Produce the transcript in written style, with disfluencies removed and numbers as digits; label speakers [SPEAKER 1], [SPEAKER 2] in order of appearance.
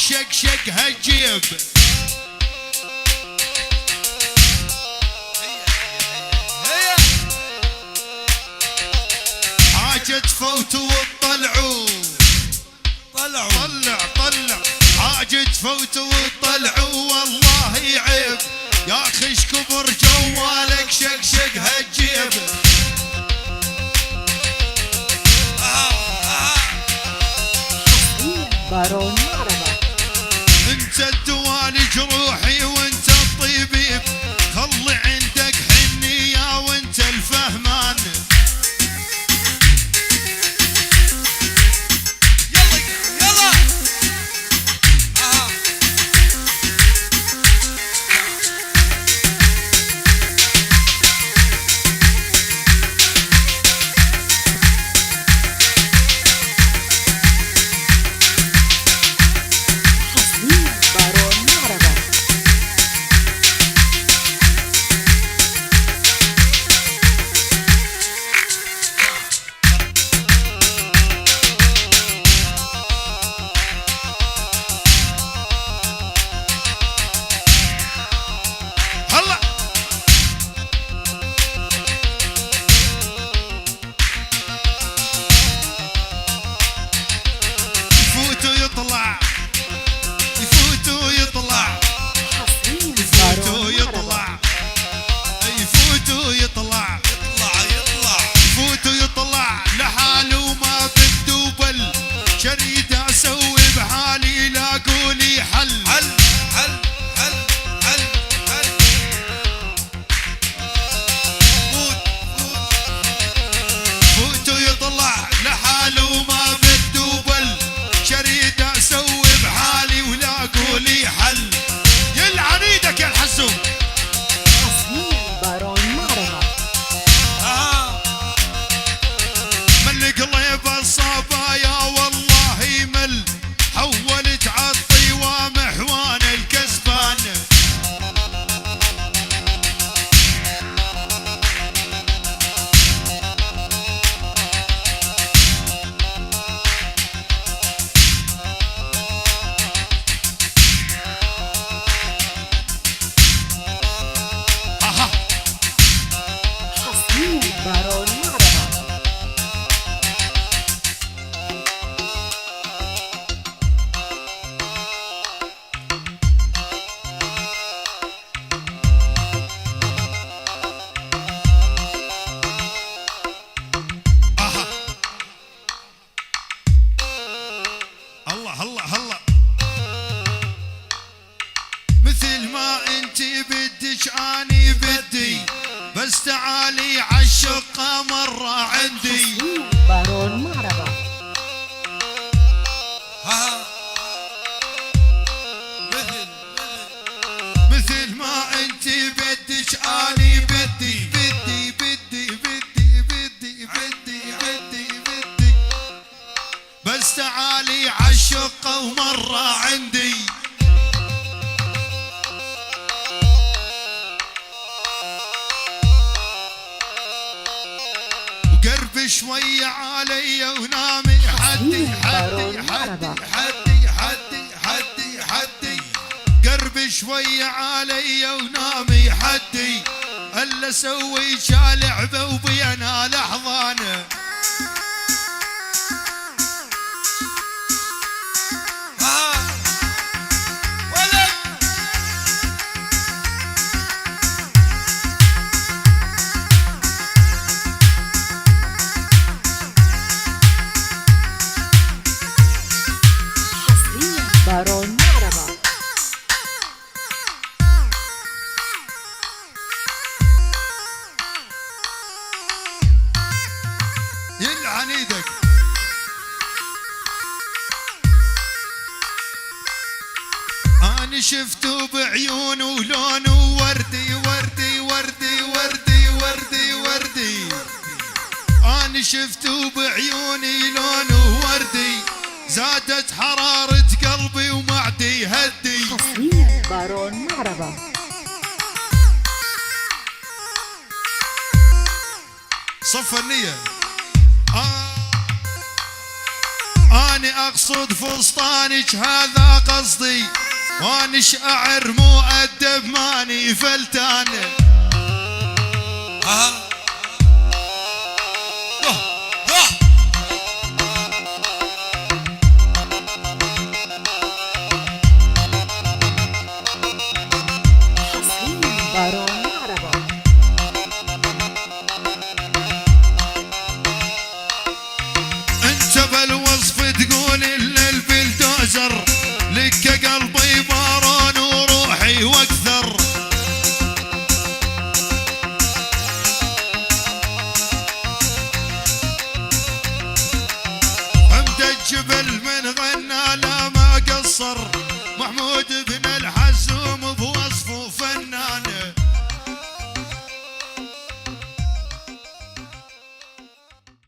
[SPEAKER 1] شق هالجيب. حاجة تفوتوا وتطلعوا، طلع حاجة تفوتوا وتطلعوا والله عيب يا اخي كبر جوالك شق هالجيب.
[SPEAKER 2] بارون معربة.
[SPEAKER 1] انت الدوالي جروحي وانت الطبيب، خلي عندك حنية وانت الفهمان. هلا مثل ما انتي بدك اني بدي، بس تعالي عالشقة مرة عندي.
[SPEAKER 2] بارون معربة.
[SPEAKER 1] مثل ما انتي بدك اني بدي، بس تعالي عالشقة ومرة عندي. وقرب شوية علي ونامي حدي قرب شوية علي ونامي حدي، الا اسوي لعبة وبينا لحظانه.
[SPEAKER 2] بارون معربة.
[SPEAKER 1] يلعن ايدك. انا شفته بعيونه لونه وردي وردي وردي وردي وردي وردي، انا شفته بعيوني لونه وردي، زادت حرارة قلبي ومعدي هدي.
[SPEAKER 2] بارون معربة.
[SPEAKER 1] صف النية. أنا أقصد فستانك هذا قصدي، وأنا شاعر مو